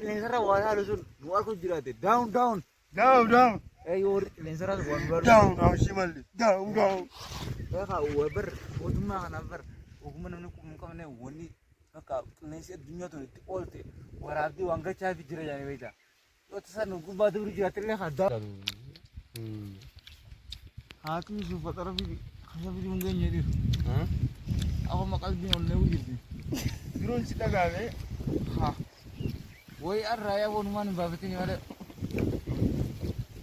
qilleensarra waa haalu sun nu harku jiraate down down warri qilleensarra waan baaru down shimalli down eegaa wabar mootummaa kanaaf bar ogummaa namni kun qabne wanni akka qilleensi addunyaa tun itti oolte waraabdii waan gachaa fi jira yaani beektaa yoo tasaa nu gubbaa dubri jiraate illee haa daa haati su fatara fi kasa fi mun geenye dhiiru akkuma qalbiin ol neewu jirti biroon si dhagaame haa way arraaya wanumaan hin baafatini malee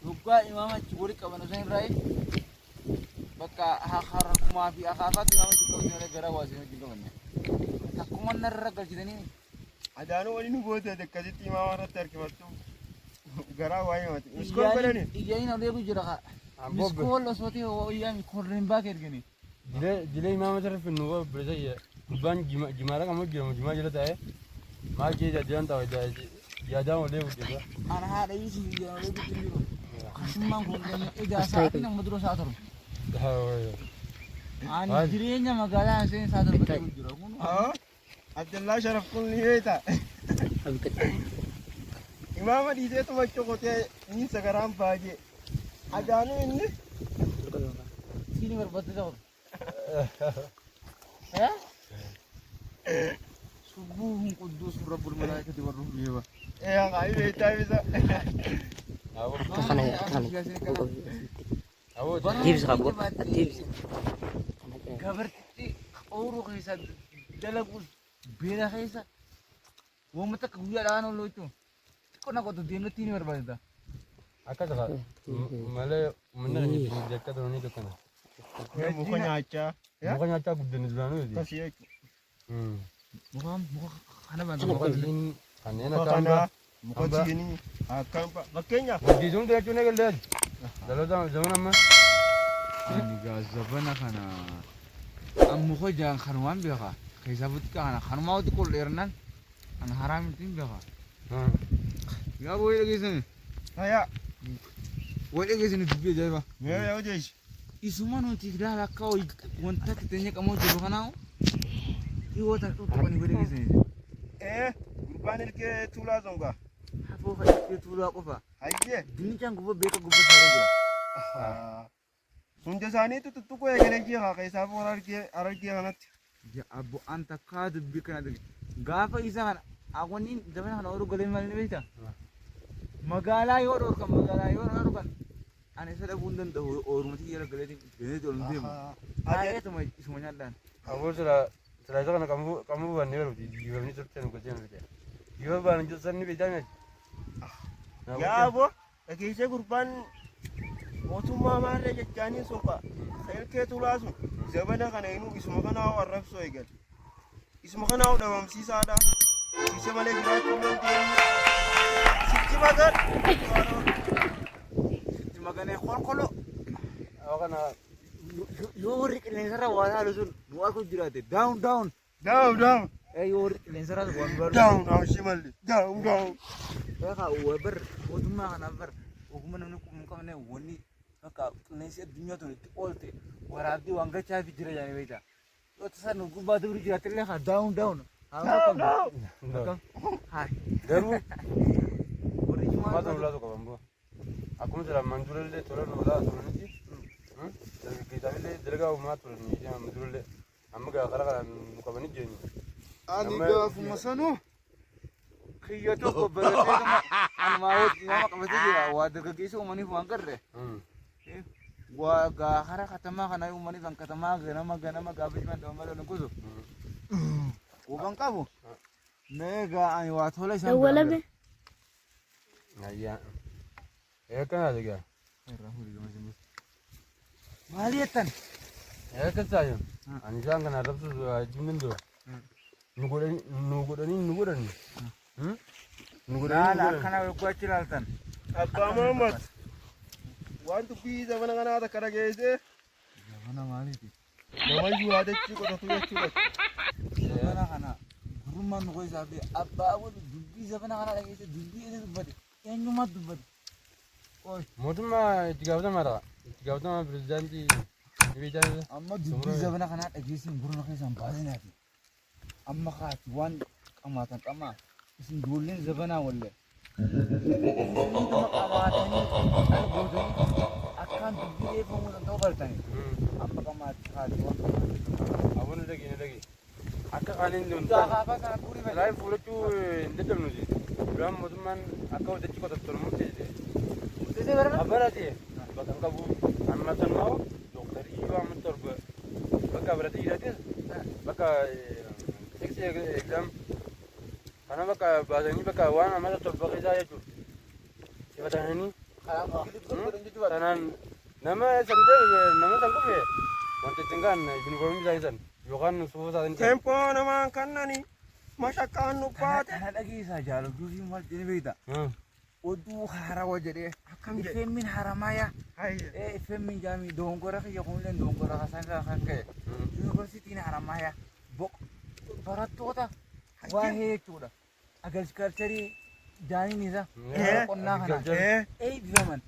duggaa imaama achi wali qaban osoo hin raayi bakka harkumaa fi akaafaatti imaama achi qaban malee gara waasii wajjin qabanne takkuma narra galchitanii adaanuu waliin goote akkasitti imaama irratti harkifattu garaa waa himate miskool godhani iyyaaniin odeegu jira kaa miskool osooti iyyaami korreen baake ergani dilee imaama sarra finnu bilisa gubbaan jimaara qamu jimaa jala taa'e maal kee jajjaan taa'e yaadaan olee hojjeta. Ana haadha isii ijaan olee guddin jiru. Kasummaan kun egaa sa'aatii nama dura sa'a torba. Ani jireenya magaalaa seen sa'a torba ta'u jira. Abdallaa Sharaf kun ni beektaa. Imaama dhiiseetu macho qotee inni sagaraan baay'ee. Adaanuu inni. Siini barbaadde ta'u. Subuhun quddus rabbul malaikati warruh biha. Ngai beektaa bisa. Tips kamu, tips. Gabarti oru keessa dalagus beera keessa wamata guyyaadhaan oolu jechuun xiqqoo na qotu deemnatti ni barbaadda. Akka ta'a malee mana jakka turanii tokkana. Muka nyaachaa. Muka nyaachaa guddinni duraanuu jechuudha. Kasii jechuudha. Muka kana bantu Muka kanneen akka hambaa. Muka tiinii akkam fakkeenyaaf. Guddisuun jechuun eegalee dhaloota zaman amma. Ani gaa zabana kana amma ko jaan kanumaan beeka keessa butka kana kanumaa wati kol dheernan ana haraamitiin beeka. Yaa booyi dhageessani. Hayaa. Booyi dhageessani dubbii ajaa'iba. Mee yaa hojeeshi. Isuma nuti daal akka wanta kitanya qamoo jiru kanaa yoo ta'u tokkoon booyi dhageessani. Gurbaan ilkee tuulaa zongaa. Hafoo ilkee tuulaa qofa. Hayyee. Dinichaan gubba beeka gubba isaa jira. Hunda isaaniitu tuttuquu eegalee jira keessaaf arargee kanatti. Abbo anta kaa dubbii kana dhage. Gaafa isa kana awwaniin zamana kana oolu galee maal ni beektaa? Magaalaa yoo dhorkan ani isa dhabuu hin danda'u oolumatti jala galeetiin galeetii ol hin deemu. Baay'eetuma isuma nyaadhaan. Aboo sila isa kana qamu bu'annee barbaade dibamni turte nu gochee nu bita. Dibama baan jiru sanni bitaa mi? Yaa aboo dhageessee gurbaan mootummaa maarree jechaanii soqa ilkee tuulaa sun zabana kana inuu isuma kanaa arrabsoo eegal. Isuma kanaa dhabamsiisaadha. Siise malee jiraachuu dandeenyu. Sitti magan. Sitti maganee kolkolo. Aboo kana Yoo warri qilleensarra waa haalu sun nu harku jiraate down down. Yoo warri qilleensarra waan baaru. Down shimalli. Down. Eegaa wabar mootummaa kanaaf bar ogummaa namni kun qabne wanni akka qilleensi addunyaa tun itti oolte waraabdii waan gachaa fi jira yaani beektaa. Yoo tasaa nu gubbaa dubri jiraate illee haa down. garuu maata nu laatu qaban boo akkuma jira mandurallee tola nu laatu turanitti dargaggeessaafillee dalgaa uumaa turanii mandurallee amma gara kana nu qabanii jennu. Ani gaafuma sanuu kiyya tokko baratee nama qabatee jira waa dargaggeessa uumaniif waan garre. Waa hara katamaa kana uumaniif kan katamaa ganama gaafa jimaan dhabama lolan kutu. Waban qabu. Meegaa ani waa tola isaan Dawwalame. Ayyaa. Kana dhigaa. Maali jettan? Kan saayu. Ani isaan kana arrabsu wajjin dura. Nu godhani. Laala akkana gochi laaltan. Abbaa Muhammad. Waan dubbii zabana kanaa takka dhageessee. Zabana maaliiti? Namayyuu yaadachii qotatu jechuudha. Zabana kana gurummaan nu qoysaa fi abbaa wali dubbii zabana kana dhageesse dubbii inni dubbate eenyummaa dubbate. Mootummaa itti gaafatamaadha. Itti gaafatama pirezidaantii biyyaa. Amma dubbii zabana kanaa dhageessin gurra keessaan baasinaati. Amma kaati waan qamaatan qamaa isin ijoolleen zabanaa wallee. Isinii gama qabaatanii kan gootanii akkaan dubbii eeffamuudhaan ta'uu bartanii. Amma qamaatti haati waan Abun lagi. Akka kanin dun. Gaafaa sana turii fayyadamu. Lain fudhachuu hin dadhabnuti. Duraan mootummaan akka hojjechuu qotattu murteessite. Murteessee barana? Abarati bakka qabu amma sanoo dooktarii yoo amma torba bakka abarati jiraate bakka six exam kana bakka baasanii bakka waan amma torba keessaa jechuudha. Sifatanii sanaan nama san kufe wanti tinggaan yuunifoormii isaa san yookaan suufa isaa Tempo namaan kannani mashakkaan nu baate. Kana dhageessaa jaalladhuu fi maal jedhee beekta? Oduu haarawaa jedhee akkam jedhe ifeemmin haramaya ifeemmin jaami dongora kiyya kunilleen dongora kasanga kan ka'e yuunivarsiitiin haramaya barattoota waa'ee jechuudha agrikalcharii jaaniin isa qonnaa kanaan eebbifaman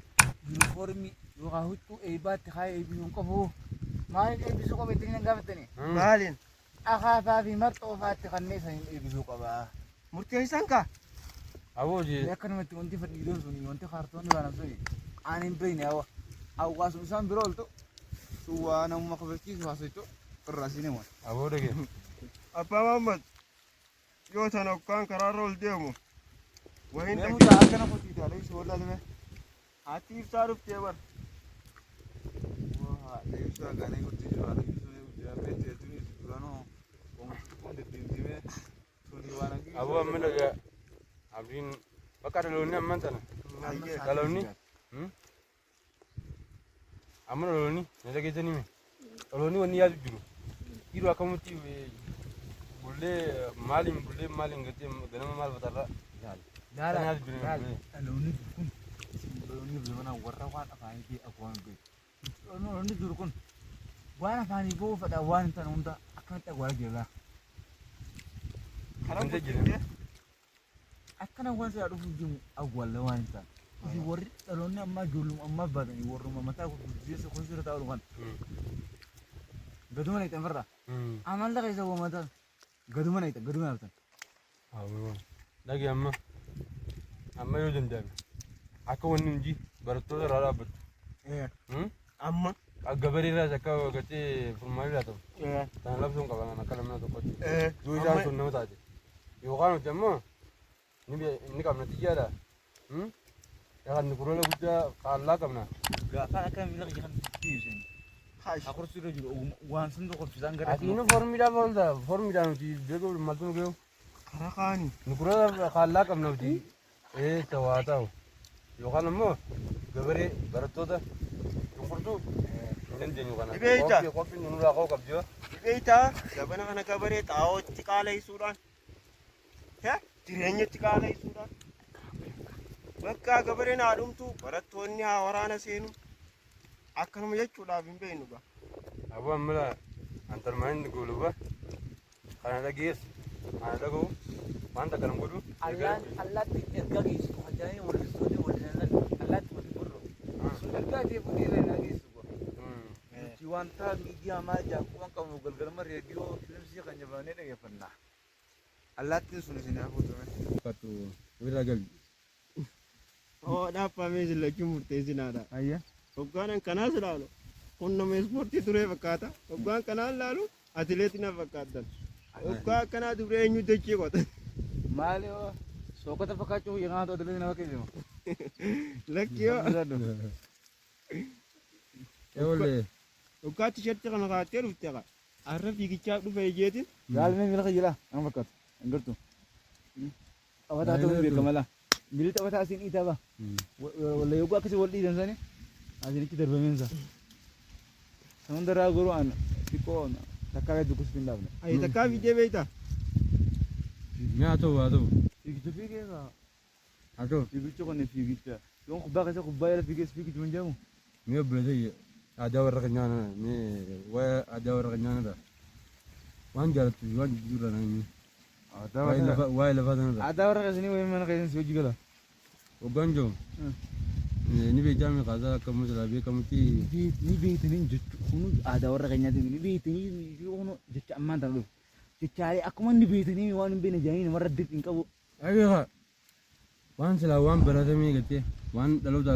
yuunifoormii yookaan huccuu eebbaatti haa eebbisuun qabu maaliin eebbisuu qaba ittiin hin gaafatanii Maaliin? akaafaa fi marxoo faatti kanneen saniin eebbisuu qaba Murteessan kaa? Abuji. akkanumatti wanti fadhiidoon suni wanti kaartoonni baanan suni aan hin beekne hawaasuma isaan biroo oltu sun waa namuma kabachiisu haasaitu irraa siin himan. Aboo dhage. Abbaa Mahammad yoo tan okkaan karaarra ol deemu wahin Deemu dhage. ta'a akkana qotiiti haala ibsu walaa dhume. Haati ibsaa dhuftee bar. Haala ibsu haqanii guddii jiru haala ibsu jaabee teessumni duraanoo kun deddeemtimee suni waan akka Aboo amma dhagaa. Abdiin bakka dhaloonni amman sana. Dhaloonni. Amma dhaloonni na dhageessanii mee. Dhaloonni wanni yaadu jiru. Dhiiruu akkamitti bullee maaliin gattee ganama maal fatarraa. Laala Kan yaadu jiru. dhaloonni jiru kun dhaloonni bilimana warra waan afaanii fi akwaan beeku. Dhaloonni jiru kun waan afaanii boo fadhaa waan hin taane hunda akkamitti agwaa jira. Kan jira. Akkana waan isaa dhufu jiru awwaalle waan hin taane. Isin warri dhaloonni ammaa ijoolluma ammaa baatanii warruma mataa gurguddeessa kun sirra taa'u dhufan. Gaduma na hiixan farra. Amalla keessa uummata gaduma na hiixan gaduma na hiixan. Dhage amma yoo danda'ame akka wanni hundi barattoota irraa dhaabbatu. Amma. Gabarii irraas akka gattee furmaanii irraa ta'u. Kana labsuun qaban akka lamna tokkotti. Yoo isaan sun nama taate. Yookaan nuti ammoo inni qabna xiyyaadha. Kan kurola guddaa qaallaa qabna. Gaafa akka miila kan ibsan. Akursi irra jiru waan sun tokko fisaan gara. Ati inni formiidhaan oolta. Formiidhaan nuti beeku maaltu nu beeku. Karaa kaanii. Nu kurola qaallaa qabna nuti. Tawaa ta'u. Yookaan ammoo gabaree barattoota cunqurtuu hin dandeenyu kana. Dhibeeyta. Qophiin nurraa ka'uu qabdi yoo. Dhibeeytaa gabana kana gabaree xaa'ootti qaala'isuudhaan. Jireenyatti qaala'isuudhaan. Bakka gabareen haadhumtu barattoonni haa waraana seenu akkanuma jechuudhaaf hin beeknu gaa. Aboo amma antarmaan gooluba kana dhageessu kana dhaga'u wanta kana godhu. Allaatti ergaa geessu hajjaanii wallistoonni wallisan allaatti waliin gurru. Sun ergaa ta'e bu'uura irraa geessu kuwa. Wanta miidiyaa maal jaakuwwan qabu galgalma reediyoo filimsii kan jabaanee dhageeffannaa. Allaattiin sun isin haa fuutume. Fattu irra galbi. Dhaabamee sillachuun murteessinaadha. Ayya. Hoggaan kanaas ilaalu kun nama ispoortii turee fakkaata. Hoggaan kanaan ilaalu atileetii na fakkaatan. Hoggaa akkanaa duree eenyu dachee qota. Maali sookota fakkaachuu yennaa ta'u atileetii nama keessa. Lakkiyoo. Eewalee. Hoggaa tisheertii kana kaa'attee dhufte qaba. Har'a fiigichaa dhufe ijeetiin. Gaalmee miila jira an fakkaatu hin gartu. Taphataa ta'uu beekamala. Miilli taphataa asiin dhiitaa ba'a. Wallee yogguu akkasii wal dhiitan sani asinitti darbameensa. San hundarraa garuu an xiqqoo takkaa dukkisutti hin dhaabne. Ayi takkaa fiigee beektaa? Haa ta'u. Fiigicha fiigeessa. Haa ta'u. Fiigicha qonni fiigicha. Yoon kubbaa keessa kubbaa jala fiigeessa fiigicha hin jedhamu. Mee obboleessa aadaa warra keenyaana mee waa'ee aadaa warra keenyaanadha. Waan jaallattu waan jijjiirra namni. Waa'ee lafaa sanadha. Aadaa warra keessanii wayii mana keessan si hojii gala. Hoggaan jiru. Ni beekamu kaasaa akkamitti laa beekamutti. Ni beektanii jechuun kun aadaa warra keenyaati ni beektanii kun jecha ammaan ta'an dhufu. Jechaalee akkuma ni beektanii waan hin beekne jaanii namarra dirqi hin qabu Ayo waan silaa waan baratamee gattee waan dhaloota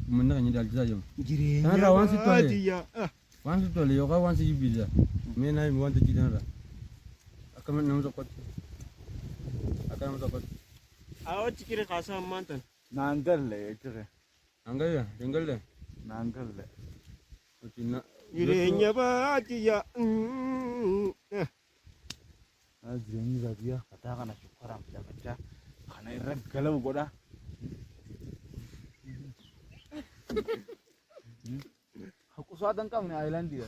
uummanni kan jedhu jiru. Kanarraa waan sitti tole waan sitti tole yookaan waan si jibbisa mee naa himi wanta jiidhanirra akkamitti nama tokkotti akka nama tokkotti. Awachi kire kasa ammantan. Naangalle jechuudha. Angaya dengalle. Naangalle. Utina. Jireenya baadiyyaa. Jireenyi baadiyyaa mataa kana shukkaraan fidafachaa kana irra galabu godha. Haqusaa dan qabne aayilaandii.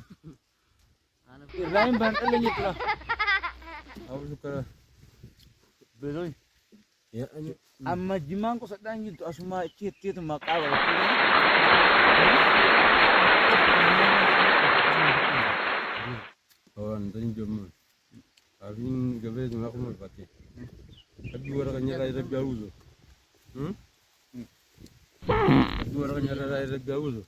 Irraa hin baanqalle jechuudha. Awu shukara. Beeloyi. Ya ani. Amma jimaan qosadhaan jirtu asuma itti maqaa barate. Orang tadi jom. Abin gawe tu aku mau pakai. Tapi orang kan nyara ada jauh tu. Tapi orang kan nyara ada jauh tu.